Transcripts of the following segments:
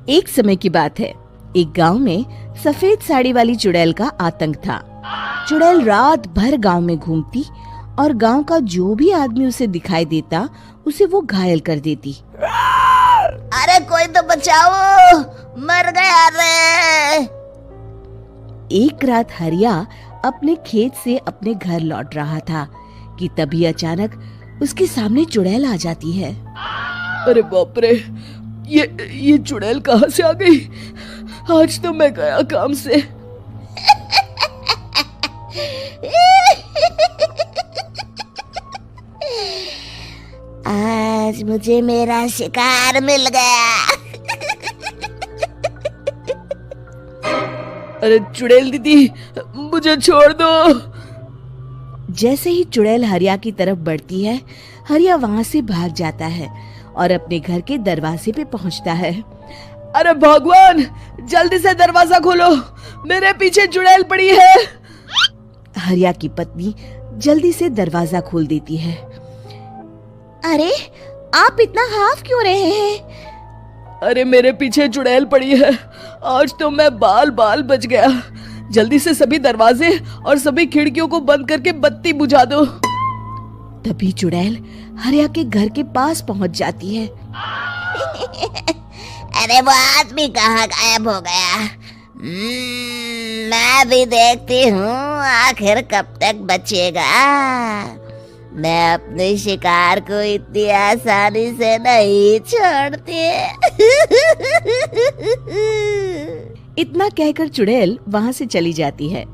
एक समय की बात है। एक गांव में सफेद साड़ी वाली चुड़ैल का आतंक था। चुड़ैल रात भर गांव में घूमती और गांव का जो भी आदमी उसे दिखाई देता उसे वो घायल कर देती। अरे कोई तो बचाओ, मर गया रे। एक रात हरिया अपने खेत से अपने घर लौट रहा था कि तभी अचानक उसके सामने चुड़ैल आ जाती है। अरे बाप रे, ये चुड़ैल कहाँ से आ गई? आज तो मैं गया काम से। आज मुझे मेरा शिकार मिल गया। अरे चुड़ैल दीदी, मुझे छोड़ दो। जैसे ही चुड़ैल हरिया की तरफ बढ़ती है, हरिया वहाँ से भाग जाता है और अपने घर के दरवाजे पे पहुँचता है। अरे भगवान, जल्दी से दरवाजा खोलो, मेरे पीछे चुड़ैल पड़ी है। हरिया की पत्नी जल्दी से दरवाजा खोल देती है। अरे आप इतना हाफ क्यों रहे हैं? अरे मेरे पीछे चुड़ैल पड़ी है, आज तो मैं बाल बाल बच गया। जल्दी से सभी दरवाजे और सभी खिड़कियों को बंद करके बत्ती बुझा दो। तभी चुड़ैल हरिया के घर के पास पहुंच जाती है। अरे वो आदमी कहाँ गायब हो गया? मैं भी देखती हूँ आखिर कब तक बचेगा। मैं अपने शिकार को इतनी आसानी से नहीं छोड़ती। इतना कहकर चुड़ैल वहाँ से चली जाती है।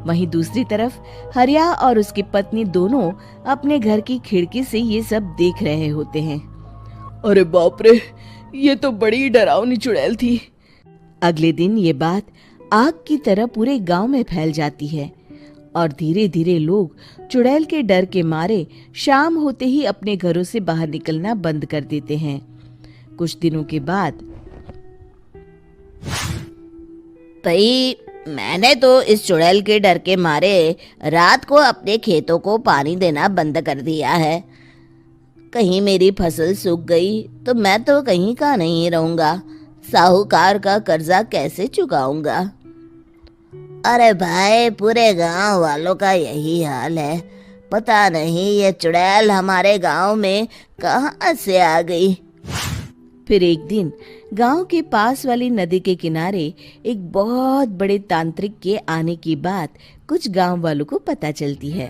वहीं दूसरी तरफ हरिया और उसकी पत्नी दोनों अपने घर की खिड़की से ये सब देख रहे होते हैं। अरे बाप रे, ये तो बड़ी डरावनी चुड़ैल थी। अगले दिन ये बात आग की तरह पूरे गांव में फैल जाती है और धीरे धीरे लोग चुड़ैल के डर के मारे शाम होते ही अपने घरों से बाहर निकलना बंद कर देते हैं। कुछ दिनों के बाद भाई, मैंने तो इस चुड़ैल के डर के मारे रात को अपने खेतों को पानी देना बंद कर दिया है। कहीं मेरी फसल सूख गई तो मैं तो कहीं का नहीं रहूंगा। साहूकार का कर्जा कैसे चुकाऊंगा? अरे भाई, पूरे गांव वालों का यही हाल है। पता नहीं ये चुड़ैल हमारे गांव में कहां से आ गई। फिर एक दिन गांव के पास वाली नदी के किनारे एक बहुत बड़े तांत्रिक के आने की बात कुछ गांव वालों को पता चलती है।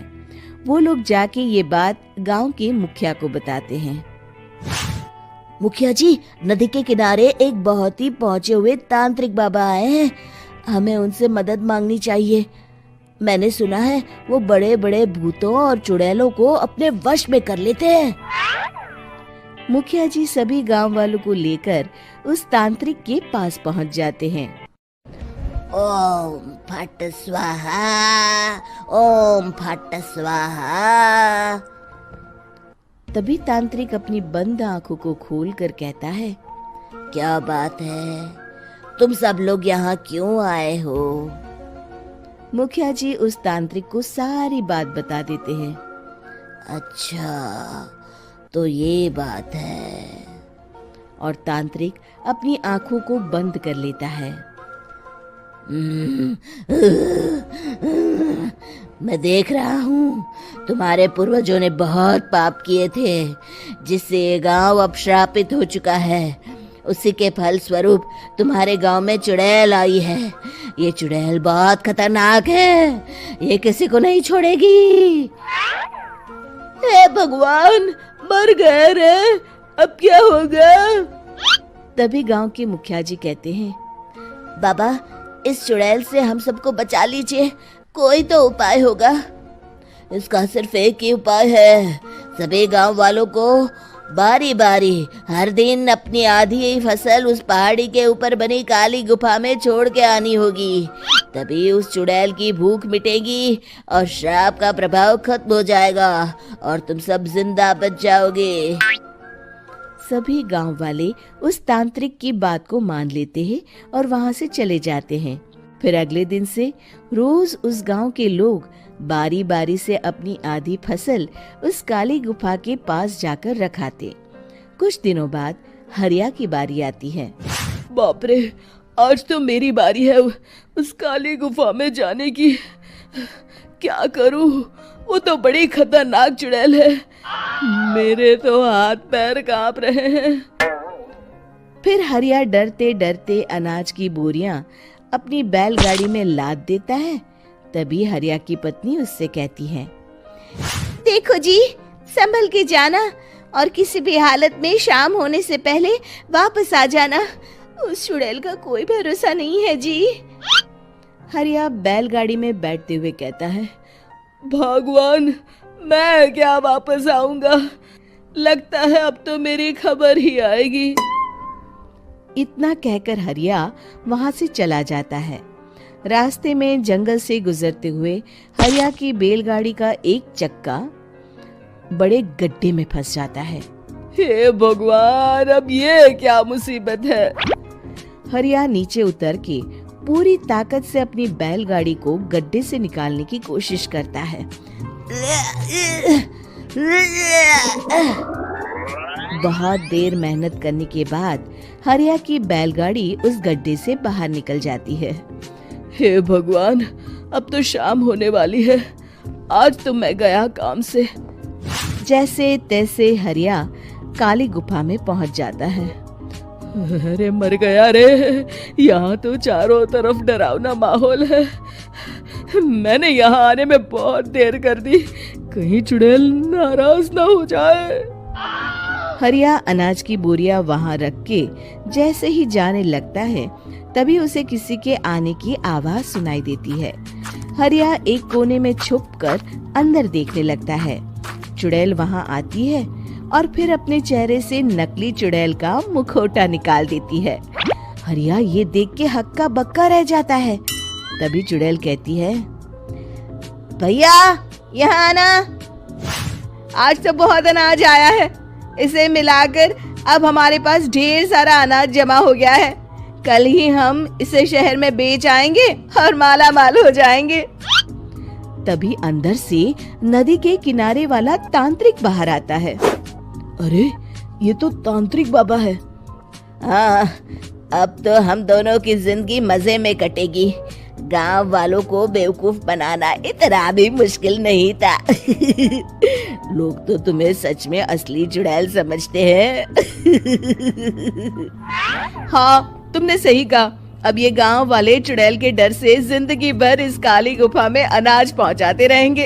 वो लोग जाके ये बात गांव के मुखिया को बताते हैं। मुखिया जी, नदी के किनारे एक बहुत ही पहुंचे हुए तांत्रिक बाबा आए हैं। हमें उनसे मदद मांगनी चाहिए। मैंने सुना है वो बड़े बड़े भूतों और चुड़ैलों को अपने वश में कर लेते हैं। मुखिया जी सभी गांव वालों को लेकर उस तांत्रिक के पास पहुंच जाते हैं। ओम फट स्वाहा, ओम फट स्वाहा। तभी तांत्रिक अपनी बंद आंखों को खोलकर कहता है, क्या बात है? तुम सब लोग यहाँ क्यों आए हो? मुखिया जी उस तांत्रिक को सारी बात बता देते हैं। अच्छा, तो ये बात है। और तांत्रिक अपनी आंखों को बंद कर लेता है। मैं देख रहा हूँ तुम्हारे पूर्वजों ने बहुत पाप किए थे, जिससे ये गांव अब श्रापित हो चुका है। उसी के फल स्वरूप तुम्हारे गांव में चुड़ैल आई है। ये चुड़ैल बहुत खतरनाक है, ये किसी को नहीं छोड़ेगी। हे भगवान, मर गए रे, अब क्या होगा? तभी गांव के मुखिया जी कहते हैं, बाबा, इस चुड़ैल से हम सबको बचा लीजिए। कोई तो उपाय होगा। इसका सिर्फ एक ही उपाय है। सभी गांव वालों को बारी बारी हर दिन अपनी आधी फसल उस पहाड़ी के ऊपर बनी काली गुफा में छोड़ के आनी होगी। तभी उस चुड़ैल की भूख मिटेगी और श्राप का प्रभाव खत्म हो जाएगा और तुम सब जिंदा बच जाओगे। सभी गांव वाले उस तांत्रिक की बात को मान लेते हैं और वहां से चले जाते हैं। फिर अगले दिन से रोज उस गांव के लोग बारी बारी से अपनी आधी फसल उस काली गुफा के पास जाकर रखाते। कुछ दिनों बाद हरिया की बारी आती है। बाप रे, आज तो मेरी बारी है उस काली गुफा में जाने की। क्या करूं, वो तो बड़ी खतरनाक चुड़ैल है। मेरे तो हाथ पैर कांप रहे हैं। फिर हरिया डरते डरते अनाज की बोरियां अपनी बैलगाड़ी में लाद देता है। तभी हरिया की पत्नी उससे कहती है, देखो जी, संभल के जाना और किसी भी हालत में शाम होने से पहले वापस आ जाना। उस चुड़ैल का कोई भरोसा नहीं है जी। हरिया बैलगाड़ी में बैठते हुए कहता है, भगवान, मैं क्या वापस आऊंगा? लगता है अब तो मेरी खबर ही आएगी। इतना कहकर हरिया वहां से चला जाता है। रास्ते में जंगल से गुजरते हुए हरिया की बैलगाड़ी का एक चक्का बड़े गड्ढे में फंस जाता है। हे भगवान, अब ये क्या मुसीबत है? हरिया नीचे उतर के पूरी ताकत से अपनी बैलगाड़ी को गड्ढे से निकालने की कोशिश करता है। बहुत देर मेहनत करने के बाद हरिया की बैलगाड़ी उस गड्ढे से बाहर निकल जाती है। हे भगवान, अब तो शाम होने वाली है। आज तो मैं गया काम से। जैसे तैसे हरिया काली गुफा में पहुंच जाता है। अरे मर गया रे, यहाँ तो चारों तरफ डरावना माहौल है। मैंने यहाँ आने में बहुत देर कर दी, कहीं चुड़ैल नाराज ना हो जाए। हरिया अनाज की बोरिया वहां रख के जैसे ही जाने लगता है, तभी उसे किसी के आने की आवाज सुनाई देती है। हरिया एक कोने में छुपकर अंदर देखने लगता है। चुड़ैल वहां आती है और फिर अपने चेहरे से नकली चुड़ैल का मुखौटा निकाल देती है। हरिया ये देख के हक्का बक्का रह जाता है। तभी चुड़ैल कहती है, भैया यहाँ आना। आज तो बहुत अनाज आया है, इसे मिलाकर अब हमारे पास ढेर सारा अनाज जमा हो गया है। कल ही हम इसे शहर में बेच आएंगे और माला माल हो जाएंगे। तभी अंदर से नदी के किनारे वाला तांत्रिक बाहर आता है। अरे, ये तो तांत्रिक बाबा है। हाँ, अब तो हम दोनों की जिंदगी मजे में कटेगी। गांव वालों को बेवकूफ बनाना इतना भी मुश्किल नहीं था। लोग तो तुम्हें सच में असली चुड़ैल समझते हैं। हाँ, तुमने सही कहा। अब ये गांव वाले चुड़ैल के डर से जिंदगी भर इस काली गुफा में अनाज पहुंचाते रहेंगे।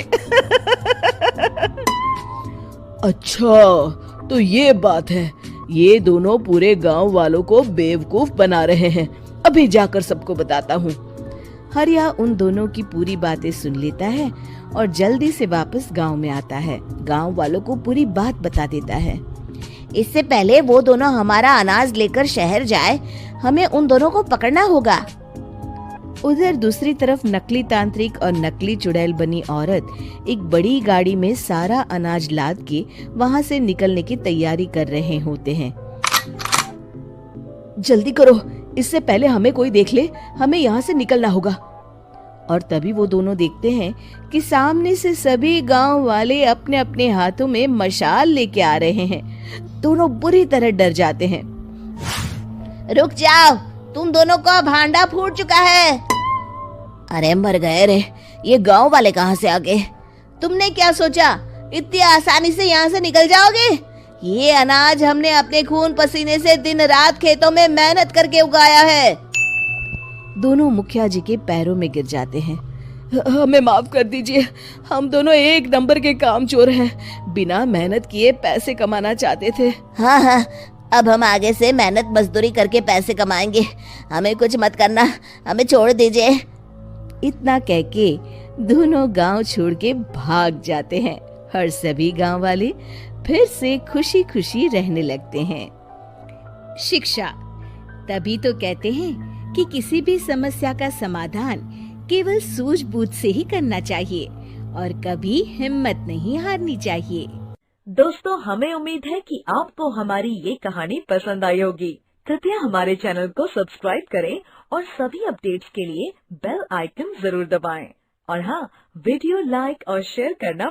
अच्छा, तो ये बात है। ये दोनों पूरे गांव वालों को बेवकूफ बना रहे हैं। अभी जाकर सबको बताता हूँ। हरिया उन दोनों की पूरी बातें सुन लेता है और जल्दी से वापस गांव में आता है। गांव वालों को पूरी बात बता देता है। इससे पहले वो दोनों हमारा अनाज लेकर शहर जाए, हमें उन दोनों को पकड़ना होगा। उधर दूसरी तरफ नकली तांत्रिक और नकली चुड़ैल बनी औरत एक बड़ी गाड़ी में सारा अनाज लाद के वहां से निकलने की तैयारी कर रहे होते हैं। जल्दी करो, इससे पहले हमें कोई देख ले। हमें यहाँ से निकलना होगा। और तभी वो दोनों देखते हैं कि सामने से सभी गांव वाले अपने अपने हाथों में मशाल लेके आ रहे हैं। दोनों बुरी तरह डर जाते हैं। रुक जाओ, तुम दोनों का भांडा फूट चुका है। अरे मर गए रे, ये गांव वाले कहाँ से आ गए? तुमने क्या सोचा इतनी आसानी से यहाँ से निकल जाओगे? ये अनाज हमने अपने खून पसीने से दिन रात खेतों में मेहनत करके उगाया है। दोनों मुखिया जी के पैरों में गिर जाते हैं। हमें माफ कर दीजिए, हम दोनों एक नंबर के कामचोर हैं। बिना मेहनत किए पैसे कमाना चाहते थे। हाँ, अब हम आगे से मेहनत मजदूरी करके पैसे कमाएंगे। हमें कुछ मत करना, हमें छोड़ दीजिए। इतना कह के दोनों गांव छोड़ के भाग जाते हैं और सभी गांव वाले फिर से खुशी खुशी रहने लगते हैं। शिक्षा तभी तो कहते हैं कि किसी भी समस्या का समाधान केवल सूझबूझ से ही करना चाहिए और कभी हिम्मत नहीं हारनी चाहिए। दोस्तों, हमें उम्मीद है कि आपको हमारी ये कहानी पसंद आई होगी। कृपया हमारे चैनल को सब्सक्राइब करें और सभी अपडेट्स के लिए बेल आइकन जरूर दबाएं। और हाँ, वीडियो लाइक और शेयर करना